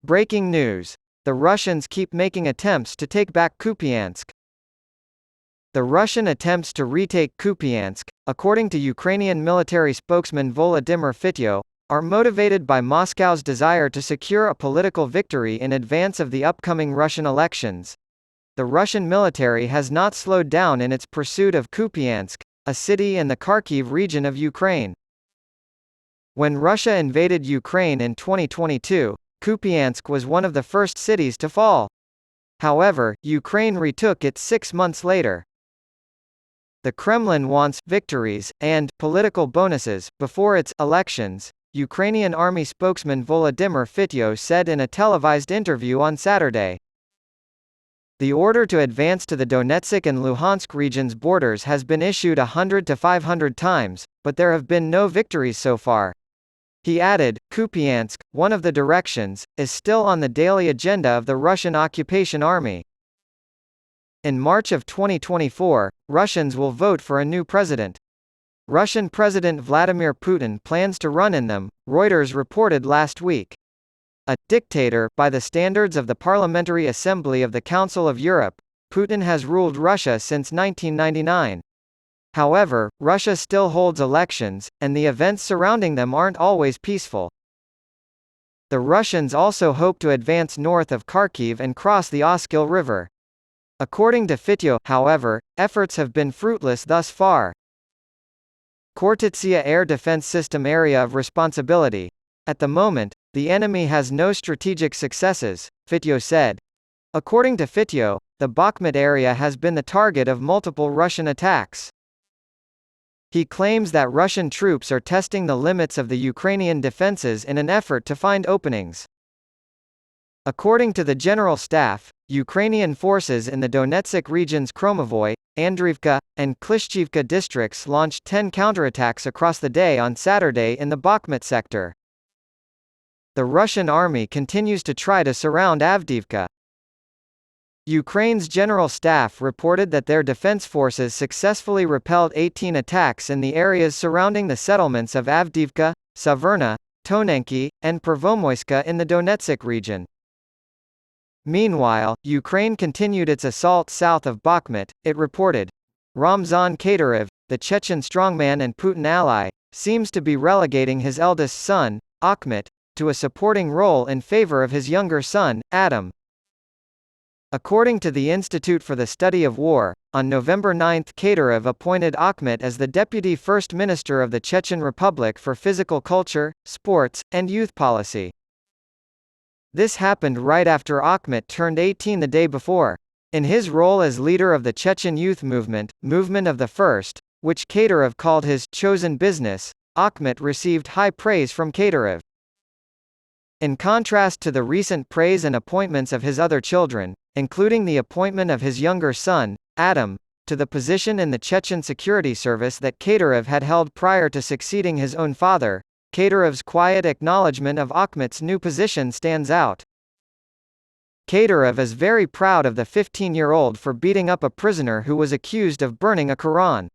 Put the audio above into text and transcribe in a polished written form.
Breaking news. The Russians keep making attempts to take back Kupyansk. The Russian attempts to retake Kupyansk, according to Ukrainian military spokesman Volodymyr Fityo, are motivated by Moscow's desire to secure a political victory in advance of the upcoming Russian elections. The Russian military has not slowed down in its pursuit of Kupyansk, a city in the Kharkiv region of Ukraine. When Russia invaded Ukraine in 2022, Kupyansk was one of the first cities to fall. However, Ukraine retook it 6 months later. The Kremlin wants victories and political bonuses before its elections, Ukrainian army spokesman Volodymyr Fityo said in a televised interview on Saturday. The order to advance to the Donetsk and Luhansk regions' borders has been issued 100 to 500 times, but there have been no victories so far. He added, Kupyansk, one of the directions, is still on the daily agenda of the Russian occupation army. In March of 2024, Russians will vote for a new president. Russian President Vladimir Putin plans to run in them, Reuters reported last week. A dictator, by the standards of the Parliamentary Assembly of the Council of Europe, Putin has ruled Russia since 1999. However, Russia still holds elections, and the events surrounding them aren't always peaceful. The Russians also hope to advance north of Kharkiv and cross the Oskil River. According to Fityo, however, efforts have been fruitless thus far. Khortytsia Air Defense System Area of Responsibility. At the moment, the enemy has no strategic successes, Fityo said. According to Fityo, the Bakhmut area has been the target of multiple Russian attacks. He claims that Russian troops are testing the limits of the Ukrainian defenses in an effort to find openings. According to the General Staff, Ukrainian forces in the Donetsk region's Kromovoy, Andriivka, and Klishchivka districts launched 10 counterattacks across the day on Saturday in the Bakhmut sector. The Russian army continues to try to surround Avdiivka. Ukraine's General Staff reported that their defense forces successfully repelled 18 attacks in the areas surrounding the settlements of Avdiivka, Saverna, Tonenki, and Pervomoyska in the Donetsk region. Meanwhile, Ukraine continued its assault south of Bakhmut, it reported. Ramzan Kadyrov, the Chechen strongman and Putin ally, seems to be relegating his eldest son, Akhmet, to a supporting role in favor of his younger son, Adam. According to the Institute for the Study of War, on November 9 Kadyrov appointed Akhmet as the Deputy First Minister of the Chechen Republic for Physical Culture, Sports, and Youth Policy. This happened right after Akhmet turned 18 the day before. In his role as leader of the Chechen youth movement, Movement of the First, which Kadyrov called his chosen business, Akhmet received high praise from Kadyrov. In contrast to the recent praise and appointments of his other children, including the appointment of his younger son, Adam, to the position in the Chechen security service that Kadyrov had held prior to succeeding his own father, Kadyrov's quiet acknowledgement of Akhmet's new position stands out. Kadyrov is very proud of the 15-year-old for beating up a prisoner who was accused of burning a Quran.